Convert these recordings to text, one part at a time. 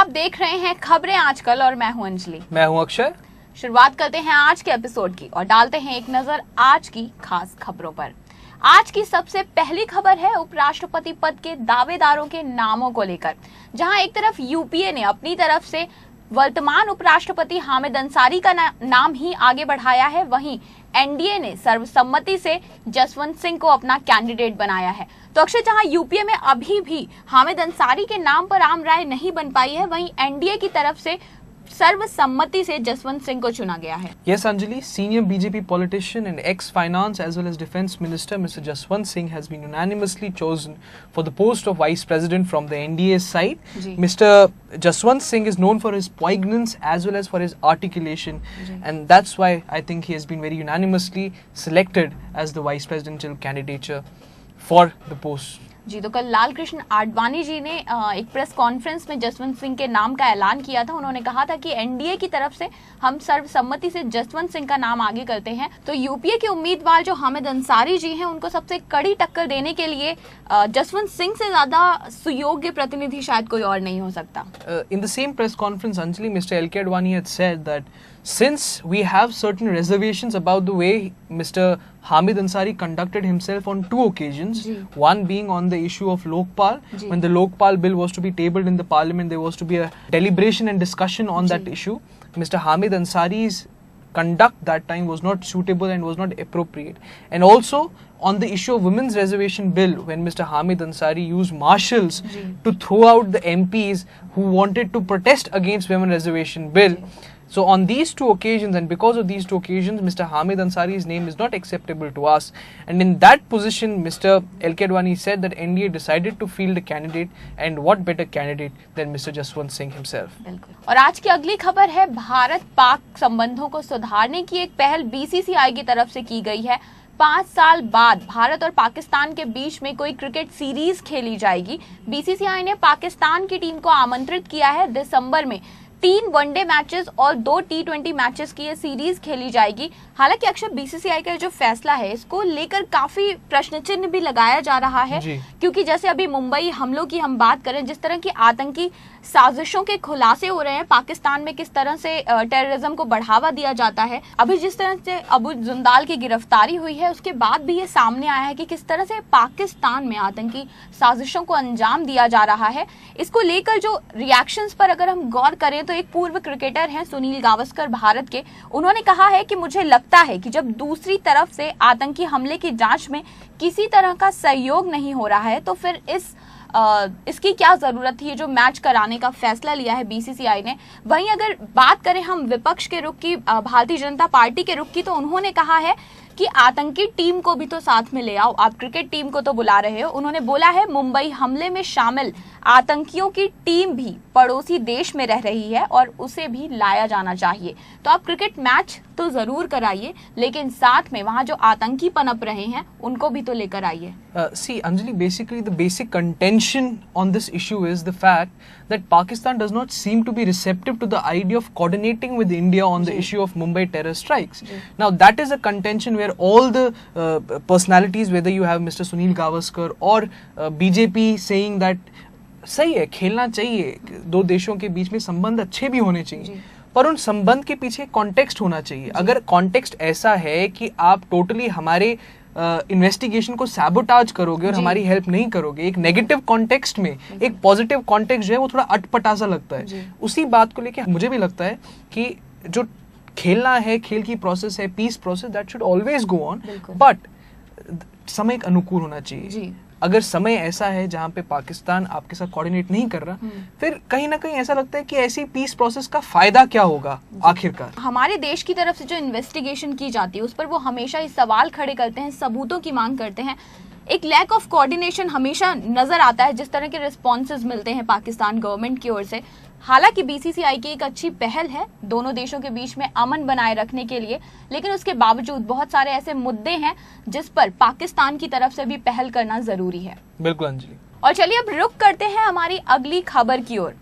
आप देख रहे हैं खबरें आजकल और मैं हूं अंजलि। मैं हूं अक्षय। शुरुआत करते हैं आज के एपिसोड की और डालते हैं एक नजर आज की खास खबरों पर। आज की सबसे पहली खबर है उपराष्ट्रपति पद के दावेदारों के नामों को लेकर, जहां एक तरफ यूपीए ने अपनी तरफ से वर्तमान उपराष्ट्रपति हामिद अंसारी का नाम ही आगे बढ़ाया है, वहीं एनडीए ने सर्वसम्मति से जसवंत सिंह को अपना कैंडिडेट बनाया है। तो अक्षय, जहां यूपीए में अभी भी हामिद अंसारी के नाम पर आम राय नहीं बन पाई है, वहीं एनडीए की तरफ से सर्वसम्मति से जसवंत सिंह को चुना गया है। Yes, Anjali, senior BJP politician and ex-finance as well as defense minister Mr. Jaswant Singh has been unanimously chosen for the post of vice president from the NDA side. Mr. Jaswant Singh is known for his poignance as well as for his articulation, and that's why I think he has been very unanimously selected as the vice presidential candidature for the post. जी, तो कल लाल कृष्ण आडवाणी जी ने एक press conference में जसवंत सिंह के नाम का ऐलान किया था। उन्होंने कहा था कि एनडीए की तरफ से हम सर्वसम्मति से जसवंत सिंह का नाम आगे करते हैं। तो यूपीए के उम्मीदवार जो हामिद अंसारी जी हैं, उनको सबसे कड़ी टक्कर देने के लिए जसवंत सिंह से ज्यादा सुयोग्य प्रतिनिधि शायद कोई और नहीं हो सकता। In the same press conference, Anjali, Mr. L.K. Advani had said that since we have certain reservations about the way Mr. Hamid Ansari conducted himself on two occasions, one being on the issue of Lokpal, when the Lokpal bill was to be tabled in the parliament, there was to be a deliberation and discussion on that issue. Mr. Hamid Ansari's conduct that time was not suitable and was not appropriate. And also on the issue of women's reservation bill, when Mr. Hamid Ansari used marshals to throw out the MPs who wanted to protest against women reservation bill. So on these two occasions, and because of these two occasions, Mr. Hamid Ansari's name is not acceptable to us. And in that position, Mr. L.K. Advani said that NDA decided to field a candidate, and what better candidate than Mr. Jaswant Singh himself. बिल्कुल। और आज की अगली खबर है भारत-पाक संबंधों को सुधारने की एक पहल बीसीसीआई की तरफ से की गई है। 5 साल बाद भारत और पाकिस्तान के बीच में कोई क्रिकेट सीरीज खेली जाएगी। बीसीसीआई ने पाकिस्तान की टीम को आमंत्रित किया है। दिसंबर में 3 वनडे मैचेस और 2 T20 मैचेस की ये सीरीज खेली जाएगी। हालांकि अक्षर, बीसीसीआई का जो फैसला है, इसको लेकर काफी प्रश्न चिन्ह भी लगाया जा रहा है, क्योंकि जैसे अभी मुंबई हमलों की हम बात करें, जिस तरह की आतंकी साजिशों के खुलासे हो रहे हैं, पाकिस्तान में किस तरह से टेररिज्म को बढ़ावा दिया जाता है, अभी जिस तरह से अबू जुंदाल की गिरफ्तारी हुई है, उसके बाद भी ये सामने आया है कि किस तरह से पाकिस्तान में आतंकी साजिशों को अंजाम दिया जा रहा है। इसको लेकर जो रिएक्शंस पर अगर हम गौर करें, तो एक पूर्व क्रिकेटर हैं सुनील गावस्कर भारत के, उन्होंने कहा है कि मुझे लगता है कि जब दूसरी तरफ से आतंकी हमले की जांच में किसी तरह का सहयोग नहीं हो रहा है, तो फिर इसकी क्या जरूरत थी, जो मैच कराने का फैसला लिया है बीसीसीआई ने। वहीं अगर बात करें हम विपक्ष के रुख की, भारतीय जनता पार्टी के रुख की, तो उन्होंने कहा है कि आतंकी टीम को भी तो साथ में ले आओ, आप क्रिकेट टीम को तो बुला रहे हो। उन्होंने बोला है मुंबई हमले में शामिल आतंकियों की टीम भी पड़ोसी देश में रह रही है और उसे भी लाया जाना चाहिए। तो आप क्रिकेट मैच तो जरूर कराइए, लेकिन साथ में वहां जो आतंकी पनप रहे हैं उनको भी तो लेकर आइए। See, Anjali, basically the basic contention on this issue is the fact that Pakistan does not seem to be receptive to the idea of coordinating with India on the issue of Mumbai terror strikes. Now that is a contention where all the personalities, whether you have Mr. Sunil Gavaskar or BJP saying that सही है, खेलना चाहिए, दो देशों के बीच में संबंध अच्छे भी होने चाहिए, पर उन संबंध के पीछे कॉन्टेक्स्ट होना चाहिए। अगर कॉन्टेक्स्ट ऐसा है कि आप टोटली हमारे इन्वेस्टिगेशन को सैबोटाज करोगे और हमारी हेल्प नहीं करोगे, एक नेगेटिव कॉन्टेक्स्ट में एक पॉजिटिव कॉन्टेक्स्ट जो है वो थोड़ा अटपटा सा लगता है। उसी बात को लेके मुझे भी लगता है कि जो खेलना है, खेल की प्रोसेस है, peace process, that should always go on, but समय एक अनुकूल होना चाहिए। अगर समय ऐसा है जहां पे पाकिस्तान आपके साथ कोऑर्डिनेट नहीं कर रहा, फिर कहीं ना कहीं ऐसा लगता है कि ऐसी पीस प्रोसेस का फायदा क्या होगा आखिरकार। हमारे देश की तरफ से जो इन्वेस्टिगेशन की जाती है, उस पर वो हमेशा ये सवाल खड़े करते हैं, सबूतों की मांग करते हैं। एक लैक ऑफ कोऑर्डिनेशन हमेशा नजर आता है, जिस तरह के रिस्पॉन्सेज मिलते हैं पाकिस्तान गवर्नमेंट की ओर से। हालांकि बीसीसीआई की एक अच्छी पहल है दोनों देशों के बीच में अमन बनाए रखने के लिए, लेकिन उसके बावजूद बहुत सारे ऐसे मुद्दे हैं जिस पर पाकिस्तान की तरफ से भी पहल करना जरूरी है। बिल्कुल अंजलि। और चलिए अब रुख करते हैं हमारी अगली खबर की ओर।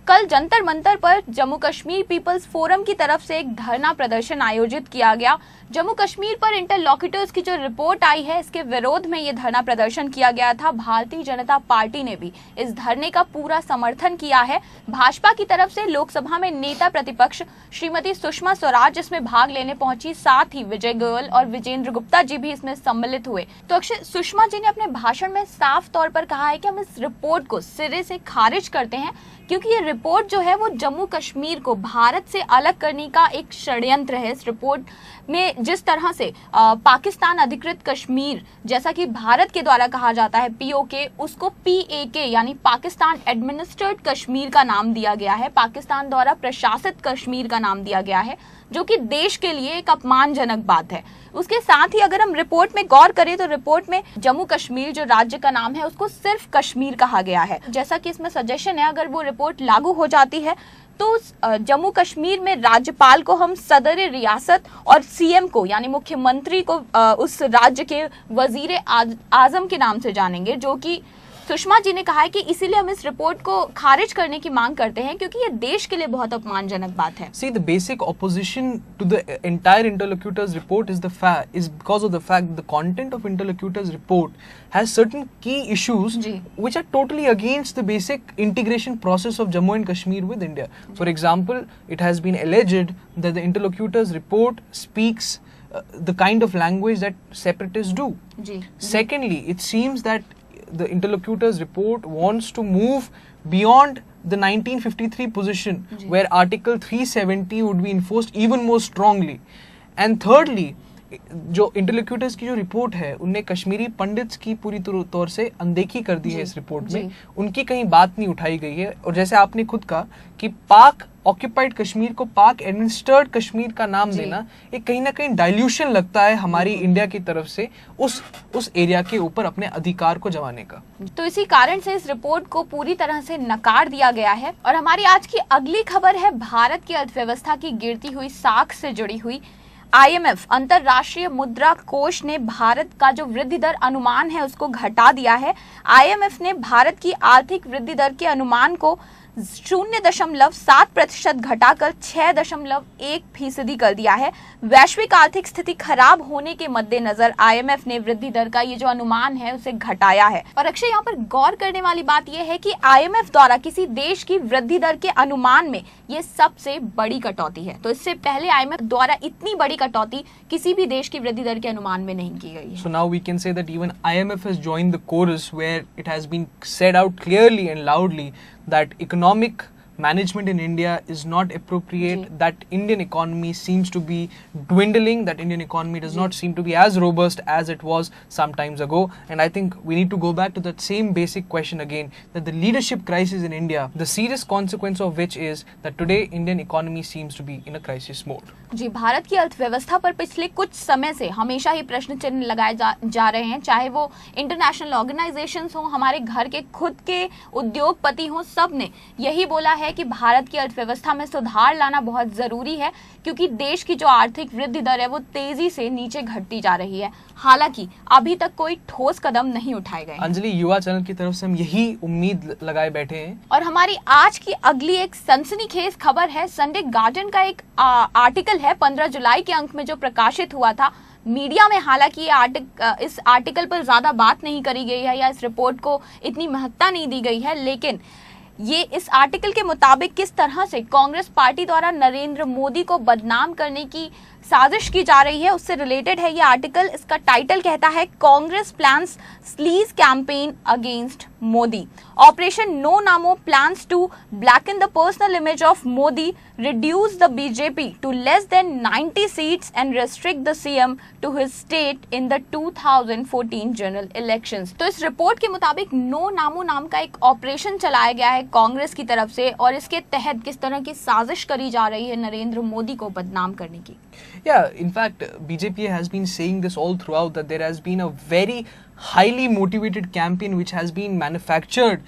कल जंतर मंतर पर जम्मू कश्मीर पीपल्स फोरम की तरफ से एक धरना प्रदर्शन आयोजित किया गया। जम्मू कश्मीर पर इंटरलॉक्यूटर्स की जो रिपोर्ट आई है, इसके विरोध में ये धरना प्रदर्शन किया गया था। भारतीय जनता पार्टी ने भी इस धरने का पूरा समर्थन किया है। भाजपा की तरफ से लोकसभा में नेता प्रतिपक्ष श्रीमती सुषमा स्वराज इसमें भाग लेने पहुंची, साथ ही विजय गोयल और विजेंद्र गुप्ता जी भी इसमें सम्मिलित हुए। तो अक्षय, सुषमा जी ने अपने भाषण में साफ तौर पर कहा है कि हम इस रिपोर्ट को सिरे से खारिज करते हैं, क्योंकि ये रिपोर्ट जो है वो जम्मू कश्मीर को भारत से अलग करने का एक षड्यंत्र है। इस रिपोर्ट में जिस तरह से पाकिस्तान अधिकृत कश्मीर, जैसा कि भारत के द्वारा कहा जाता है पीओके, उसको पीएके यानी पाकिस्तान एडमिनिस्ट्रेड कश्मीर का नाम दिया गया है, पाकिस्तान द्वारा प्रशासित कश्मीर का नाम दिया गया है, जो कि देश के लिए एक अपमानजनक बात है। उसके साथ ही अगर हम रिपोर्ट में गौर करें तो रिपोर्ट में जम्मू कश्मीर जो राज्य का नाम है उसको सिर्फ कश्मीर कहा गया है। जैसा कि इसमें सजेशन है, अगर वो रिपोर्ट लागू हो जाती है तो जम्मू कश्मीर में राज्यपाल को हम सदर रियासत और सीएम को यानी मुख्यमंत्री को उस राज्य के वजीर आजम के नाम से जानेंगे, जो कि सुषमा जी ने कहा है कि इसीलिए हम इस रिपोर्ट को खारिज करने की मांग करते हैं, क्योंकि ये देश के लिए बहुत अपमानजनक बात है। See, the basic opposition to the entire interlocutors report is because of the fact the content of interlocutors report has certain key issues which are totally against the basic integration process of Jammu and Kashmir with India. For example, it has been alleged that the interlocutors report speaks the kind of language that separatists do. Secondly, it seems that the interlocutors report wants to move beyond the 1953 position where Article 370 would be enforced even more strongly. And thirdly, जो interlocutors की जो report है उनने Kashmiri pandits की पूरी तौर से अनदेखी कर दी है इस रिपोर्ट में, उनकी कहीं बात नहीं उठाई गई है। और जैसे आपने खुद कहा कि पाक ऑक्यूपाइड कश्मीर को पाक एडमिनिस्ट्रेड कश्मीर का नाम देना एक कहीं ना कहीं डाइल्यूशन लगता है हमारी इंडिया की तरफ से उस एरिया के ऊपर अपने अधिकार को जमाने का। तो इसी कारण से इस रिपोर्ट को पूरी तरह से नकार दिया गया है। और हमारी आज की अगली खबर है भारत की अर्थव्यवस्था की गिरती हुई साख से जुड़ी हुई। IMF अंतरराष्ट्रीय मुद्रा कोष ने भारत का जो वृद्धि दर अनुमान है उसको घटा दिया है। IMF ने भारत की आर्थिक वृद्धि दर के अनुमान को 0.7% घटाकर 6.1% कर दिया है। वैश्विक आर्थिक स्थिति खराब होने के मद्देनजर IMF ने वृद्धि दर का ये जो अनुमान है उसे घटाया है। और अक्षय, यहाँ पर गौर करने वाली बात यह है कि IMF द्वारा किसी देश की वृद्धि दर के अनुमान में ये सबसे बड़ी कटौती है। तो इससे पहले IMF द्वारा इतनी बड़ी कटौती किसी भी देश की वृद्धि दर के अनुमान में नहीं की गई है। So now we can say that even IMF has joined the chorus where it has been said out clearly and loudly that economic management in India is not appropriate, that Indian economy seems to be dwindling, that Indian economy does not seem to be as robust as it was some times ago. And I think we need to go back to that same basic question again, that the leadership crisis in India, the serious consequence of which is that today Indian economy seems to be in a crisis mode. जी, भारत की अर्थव्यवस्था पर पिछले कुछ समय से हमेशा ही प्रश्न चिन्ह लगाए जा रहे हैं, चाहे वो इंटरनेशनल ऑर्गेनाइजेशंस हो, हमारे घर के खुद के उद्योगपति हो, सब ने यही बोला है कि भारत की अर्थव्यवस्था में सुधार लाना बहुत जरूरी है, क्योंकि देश की जो आर्थिक वृद्धि दर है वो तेजी से नीचे घटती जा रही है। हालांकि अभी तक कोई ठोस कदम नहीं उठाए गए। अंजलि, युवा चैनल की तरफ से हम यही उम्मीद लगाए बैठे हैं। और हमारी आज की अगली एक सनसनीखेज खबर है। संडे गार्डियन का एक आर्टिकल है 15 जुलाई के अंक में जो प्रकाशित हुआ था। मीडिया में हालांकि इस आर्टिकल पर ज्यादा बात नहीं करी गई है या इस रिपोर्ट को इतनी महत्ता नहीं दी गई है, लेकिन ये इस आर्टिकल के मुताबिक किस तरह से कांग्रेस पार्टी द्वारा नरेंद्र मोदी को बदनाम करने की साजिश की जा रही है उससे रिलेटेड है ये आर्टिकल। इसका टाइटल कहता है Congress plans sleaze campaign against Modi. Operation no NaMo plans to blacken the personal image of Modi, reduce the BJP to less than 90 seats and restrict the CM to his state in the 2014 general elections। तो इस report के मुताबिक no नामो नाम का एक operation चलाया गया है कांग्रेस की तरफ से, और इसके तहत किस तरह की साजिश करी जा रही है नरेंद्र मोदी को बदनाम करने की। Yeah, in fact, BJP has been saying this all throughout, that there has been a very highly motivated campaign which has been manufactured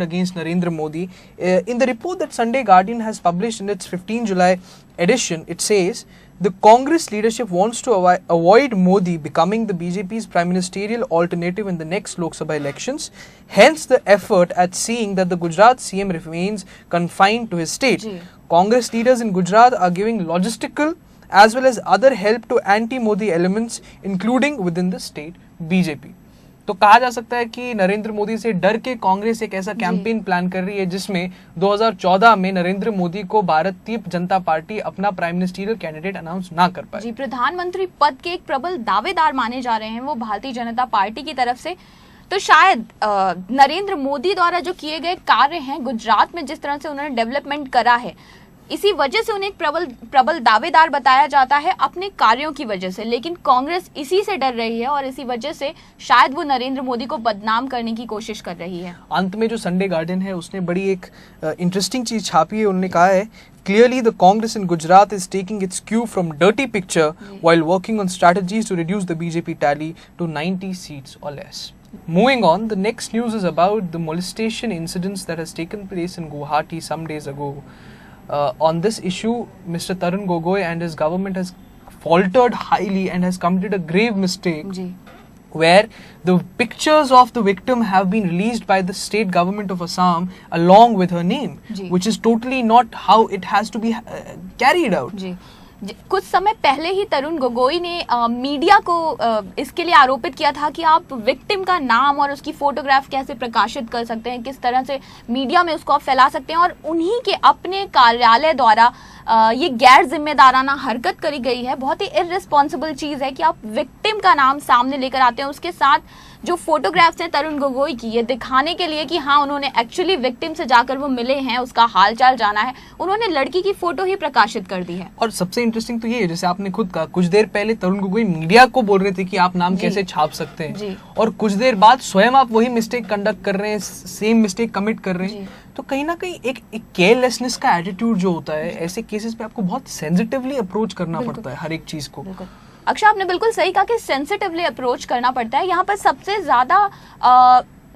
against Narendra Modi. In the report that Sunday Guardian has published in its 15 July edition, it says the Congress leadership wants to avoid Modi becoming the BJP's prime ministerial alternative in the next Lok Sabha elections. Hence the effort at seeing that the Gujarat CM remains confined to his state. Congress leaders in Gujarat are giving logistical as well as other help to anti-Modi elements, including within the state BJP. तो कहा जा सकता है कि नरेंद्र मोदी से डर के कांग्रेस एक ऐसा कैंपेन प्लान कर रही है जिसमें 2014 में नरेंद्र मोदी को भारतीय जनता पार्टी अपना प्राइम मिनिस्टरियल कैंडिडेट अनाउंस ना कर पाए। जी, प्रधानमंत्री पद के एक प्रबल दावेदार माने जा रहे हैं वो भारतीय जनता पार्टी की तरफ से। तो शायद नरेंद्र मोदी द्वारा जो किए गए कार्य हैं गुजरात में, जिस तरह से उन्होंने डेवलपमेंट करा है, इसी वजह से उन्हें एक प्रबल दावेदार बताया जाता है अपने कार्यों की वजह से। लेकिन कांग्रेस इसी से डर रही है और इसी वजह से शायद वो नरेंद्र मोदी को बदनाम करने की कोशिश कर रही है। अंत में जो संडे गार्डन है उसने बड़ी एक इंटरेस्टिंग चीज छापी है। उन्होंने कहा है, clearly the Congress in Gujarat is taking its cue from dirty picture while working on strategies to reduce the BJP tally to 90 seats or less. Moving on, the next news is about the molestation incidents that has taken place in Guwahati some days ago. On this issue, Mr. Tarun Gogoi and his government has faltered highly and has committed a grave mistake where the pictures of the victim have been released by the state government of Assam along with her name, which is totally not how it has to be carried out. कुछ समय पहले ही तरुण गोगोई ने media को इसके लिए आरोपित किया था कि आप विक्टिम का नाम और उसकी फोटोग्राफ कैसे प्रकाशित कर सकते हैं, किस तरह से मीडिया में उसको आप फैला सकते हैं, और उन्हीं के अपने कार्यालय द्वारा ये गैर जिम्मेदाराना हरकत करी गई है। बहुत ही इररिस्पॉन्सिबल चीज है कि आप विक्टिम का नाम सामने लेकर आते हैं, उसके साथ जो फोटोग्राफ्स हैं तरुण गोगोई की, ये दिखाने के लिए कि हाँ उन्होंने एक्चुअली विक्टिम से जाकर वो मिले हैं, उसका हालचाल जाना है, उन्होंने लड़की की फोटो ही प्रकाशित कर दी है। और सबसे इंटरेस्टिंग तो ये है, जैसे आपने खुद कहा, कुछ देर पहले तरुण गोगोई मीडिया को बोल रहे थे कि आप नाम कैसे छाप सकते हैं, और कुछ देर बाद स्वयं आप वही मिस्टेक कंडक्ट कर रहे हैं, सेम मिस्टेक कमिट कर रहे हैं। तो कहीं ना कहीं एक केयरलेसनेस का एटीट्यूड जो होता है, ऐसे केसेस पे आपको बहुत सेंसिटिवली अप्रोच करना पड़ता है हर एक चीज को। अक्षय, आपने बिल्कुल सही कहा कि सेंसिटिवली अप्रोच करना पड़ता है। यहाँ पर सबसे ज्यादा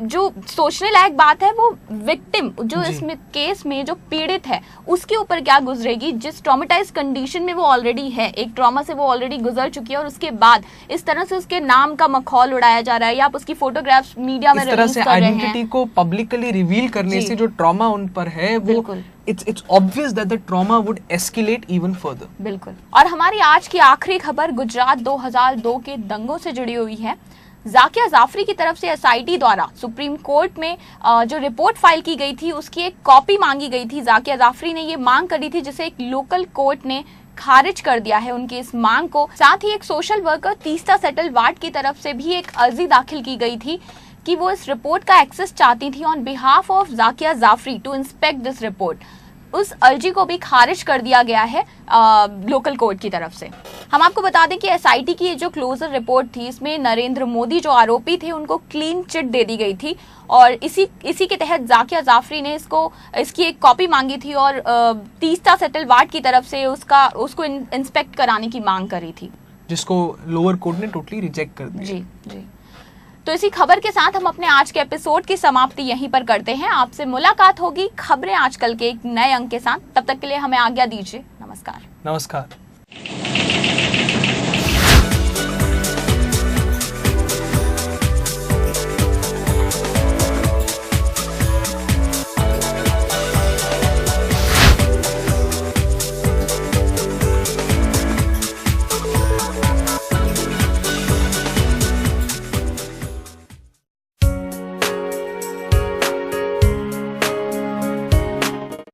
जो सोचने लायक बात है वो विक्टिम, जो इस केस में जो पीड़ित है उसके ऊपर क्या गुजरेगी, जिस ट्रॉमेटाइज कंडीशन में वो ऑलरेडी है, एक ट्रॉमा से वो ऑलरेडी गुजर चुकी है, और उसके बाद इस तरह से उसके नाम का मखौल उड़ाया जा रहा है, या आप उसकी फोटोग्राफ्स मीडिया में रिलीज कर रहे हैं। आइडेंटिटी को पब्लिकली रिवील करने से जो ट्रॉमा उन पर है वो it's obvious that the trauma would escalate even further. बिल्कुल। और हमारी आज की आखिरी खबर गुजरात 2002 के दंगों से जुड़ी हुई है। जाकिया जाफरी की तरफ से एसआईटी द्वारा सुप्रीम कोर्ट में जो रिपोर्ट फाइल की गई थी उसकी एक कॉपी मांगी गई थी। जाकिया जाफरी ने ये मांग करी थी जिसे एक लोकल कोर्ट ने खारिज कर दिया है उनकी इस मांग को। साथ ही एक social worker Teesta settle ward की तरफ से भी एक अर्जी दाखिल की गई थी कि वो इस रिपोर्ट का एक्सेस चाहती थी on behalf of Zakia Jafri to inspect this report. उस अर्जी को भी खारिज कर दिया गया है लोकल कोर्ट की तरफ से। हम आपको बता दें कि एसआईटी की जो क्लोजर रिपोर्ट थी इसमें नरेंद्र मोदी जो आरोपी थे उनको क्लीन चिट दे दी गई थी, और इसी के तहत जाकिया जाफरी ने इसकी एक कॉपी मांगी थी और तीस्ता सेटल वार्ड की तरफ से उसको इंस्पेक्ट कराने की मांग करी थी, जिसको लोअर कोर्ट ने टोटली रिजेक्ट कर दिया। जी। तो इसी खबर के साथ हम अपने आज के एपिसोड की समाप्ति यहीं पर करते हैं। आपसे मुलाकात होगी खबरें आजकल के एक नए अंक के साथ। तब तक के लिए हमें आज्ञा दीजिए। नमस्कार।